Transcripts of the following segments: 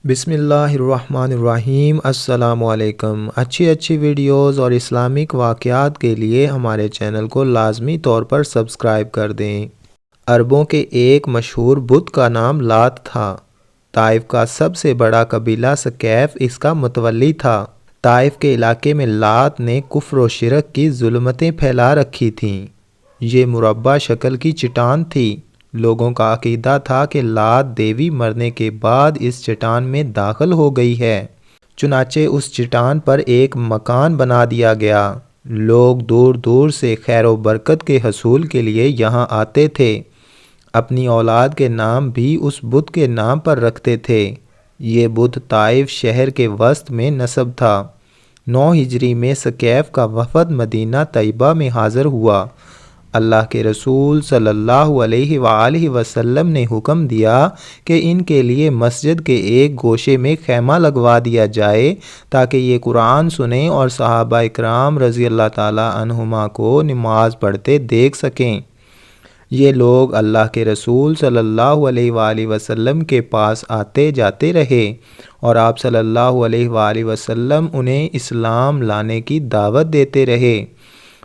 بسم اللہ الرحمن الرحیم۔ السلام علیکم۔ اچھی ویڈیوز اور اسلامک واقعات کے لیے ہمارے چینل کو لازمی طور پر سبسکرائب کر دیں۔ عربوں کے ایک مشہور بت کا نام لات تھا۔ طائف کا سب سے بڑا قبیلہ ثقیف اس کا متولی تھا۔ طائف کے علاقے میں لات نے کفر و شرک کی ظلمتیں پھیلا رکھی تھیں۔ یہ مربع شکل کی چٹان تھی۔ لوگوں کا عقیدہ تھا کہ لات دیوی مرنے کے بعد اس چٹان میں داخل ہو گئی ہے، چنانچہ اس چٹان پر ایک مکان بنا دیا گیا۔ لوگ دور دور سے خیر و برکت کے حصول کے لیے یہاں آتے تھے۔ اپنی اولاد کے نام بھی اس بت کے نام پر رکھتے تھے۔ یہ بت طائف شہر کے وسط میں نصب تھا۔ 9 ہجری میں ثقیف کا وفد مدینہ طیبہ میں حاضر ہوا۔ اللہ کے رسول صلی اللہ علیہ وآلہ وسلم نے حکم دیا کہ ان کے لیے مسجد کے ایک گوشے میں خیمہ لگوا دیا جائے تاکہ یہ قرآن سنیں اور صحابہ اکرام رضی اللہ تعالی عنہما کو نماز پڑھتے دیکھ سکیں۔ یہ لوگ اللہ کے رسول صلی اللہ علیہ وآلہ وسلم کے پاس آتے جاتے رہے اور آپ صلی اللہ علیہ وآلہ وسلم انہیں اسلام لانے کی دعوت دیتے رہے۔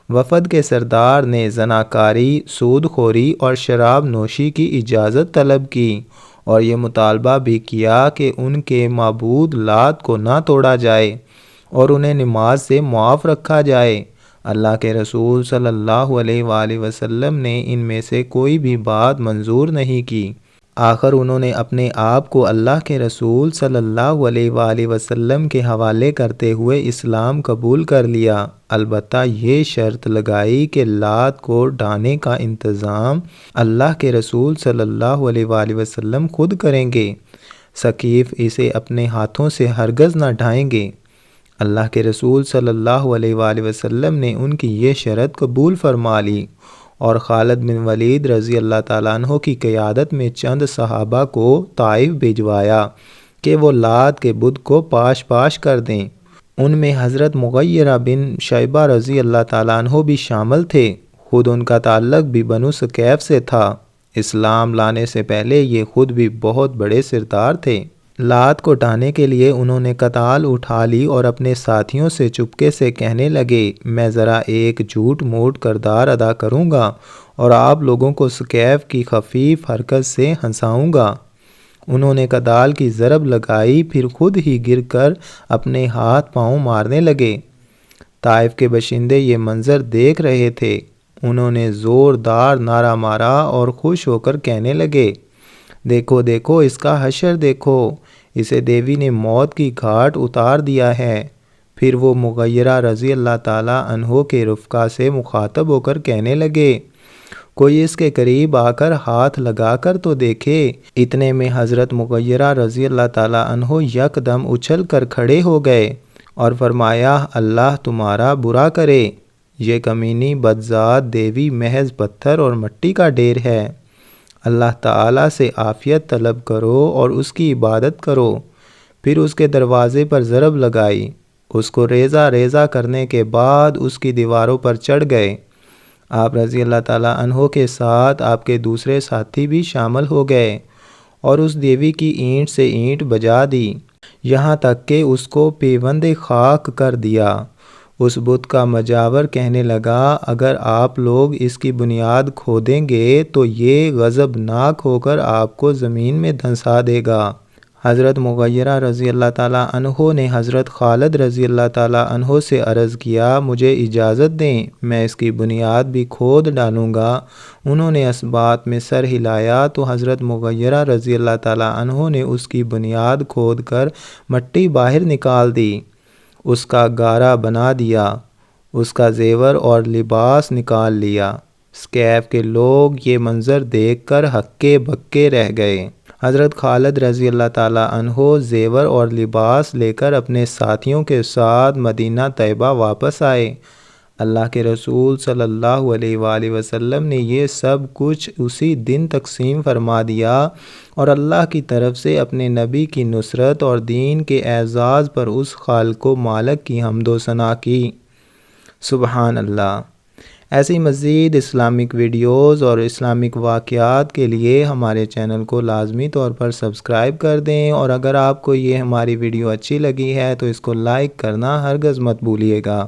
وفد کے سردار نے زناکاری، سود خوری اور شراب نوشی کی اجازت طلب کی اور یہ مطالبہ بھی کیا کہ ان کے معبود لات کو نہ توڑا جائے اور انہیں نماز سے معاف رکھا جائے۔ اللہ کے رسول صلی اللہ علیہ وآلہ وسلم نے ان میں سے کوئی بھی بات منظور نہیں کی۔ آخر انہوں نے اپنے آپ کو اللہ کے رسول صلی اللہ علیہ وآلہ وسلم کے حوالے کرتے ہوئے اسلام قبول کر لیا، البتہ یہ شرط لگائی کہ لات کو ڈھانے کا انتظام اللہ کے رسول صلی اللہ علیہ وآلہ وسلم خود کریں گے۔ ثقیف اسے اپنے ہاتھوں سے ہرگز نہ ڈھائیں گے۔ اللہ کے رسول صلی اللہ علیہ وآلہ وسلم نے ان کی یہ شرط قبول فرما لی اور خالد بن ولید رضی اللہ تعالیٰ عنہ کی قیادت میں چند صحابہ کو طائف بھجوایا کہ وہ لات کے بت کو پاش کر دیں۔ ان میں حضرت مغیرہ بن شعبہ رضی اللہ تعالیٰ عنہ بھی شامل تھے۔ خود ان کا تعلق بھی بنو ثقیف سے تھا۔ اسلام لانے سے پہلے یہ خود بھی بہت بڑے سردار تھے۔ لات کو ڈھانے کے لیے انہوں نے کتال اٹھا لی اور اپنے ساتھیوں سے چپکے سے کہنے لگے، میں ذرا ایک جھوٹ موٹ کردار ادا کروں گا اور آپ لوگوں کو ثقیف کی خفیف حرکت سے ہنساؤں گا۔ انہوں نے کدال کی ضرب لگائی، پھر خود ہی گر کر اپنے ہاتھ پاؤں مارنے لگے۔ طائف کے باشندے یہ منظر دیکھ رہے تھے۔ انہوں نے زوردار نعرہ مارا اور خوش ہو کر کہنے لگے، دیکھو دیکھو اس کا حشر دیکھو، اسے دیوی نے موت کی گھاٹ اتار دیا ہے۔ پھر وہ مغیرہ رضی اللہ تعالیٰ عنہ کے رفقا سے مخاطب ہو کر کہنے لگے، کوئی اس کے قریب آ کر ہاتھ لگا کر تو دیکھے۔ اتنے میں حضرت مغیرہ رضی اللہ تعالیٰ عنہ یکدم اچھل کر کھڑے ہو گئے اور فرمایا، اللہ تمہارا برا کرے، یہ کمینی بدذات دیوی محض پتھر اور مٹی کا ڈھیر ہے۔ اللہ تعالیٰ سے عافیت طلب کرو اور اس کی عبادت کرو۔ پھر اس کے دروازے پر ضرب لگائی۔ اس کو ریزہ ریزہ کرنے کے بعد اس کی دیواروں پر چڑھ گئے۔ آپ رضی اللہ تعالیٰ عنہ کے ساتھ آپ کے دوسرے ساتھی بھی شامل ہو گئے اور اس دیوی کی اینٹ سے اینٹ بجا دی، یہاں تک کہ اس کو پیوند خاک کر دیا۔ اس بت کا مجاور کہنے لگا، اگر آپ لوگ اس کی بنیاد کھودیں گے تو یہ غضبناک ہو کر آپ کو زمین میں دھنسا دے گا۔ حضرت مغیرہ رضی اللہ تعالیٰ عنہ نے حضرت خالد رضی اللہ تعالیٰ عنہ سے عرض کیا، مجھے اجازت دیں، میں اس کی بنیاد بھی کھود ڈالوں گا۔ انہوں نے اس بات میں سر ہلایا تو حضرت مغیرہ رضی اللہ تعالیٰ عنہ نے اس کی بنیاد کھود کر مٹی باہر نکال دی، اس کا گارا بنا دیا، اس کا زیور اور لباس نکال لیا۔ ثقیف کے لوگ یہ منظر دیکھ کر ہکے بکے رہ گئے۔ حضرت خالد رضی اللہ تعالیٰ عنہ زیور اور لباس لے کر اپنے ساتھیوں کے ساتھ مدینہ طیبہ واپس آئے۔ اللہ کے رسول صلی اللہ علیہ وآلہ وسلم نے یہ سب کچھ اسی دن تقسیم فرما دیا اور اللہ کی طرف سے اپنے نبی کی نصرت اور دین کے اعزاز پر اس خالق و مالک کی حمد و ثنا کی۔ سبحان اللہ۔ ایسی مزید اسلامک ویڈیوز اور اسلامک واقعات کے لیے ہمارے چینل کو لازمی طور پر سبسکرائب کر دیں، اور اگر آپ کو یہ ہماری ویڈیو اچھی لگی ہے تو اس کو لائک کرنا ہرگز مت بھولیے گا۔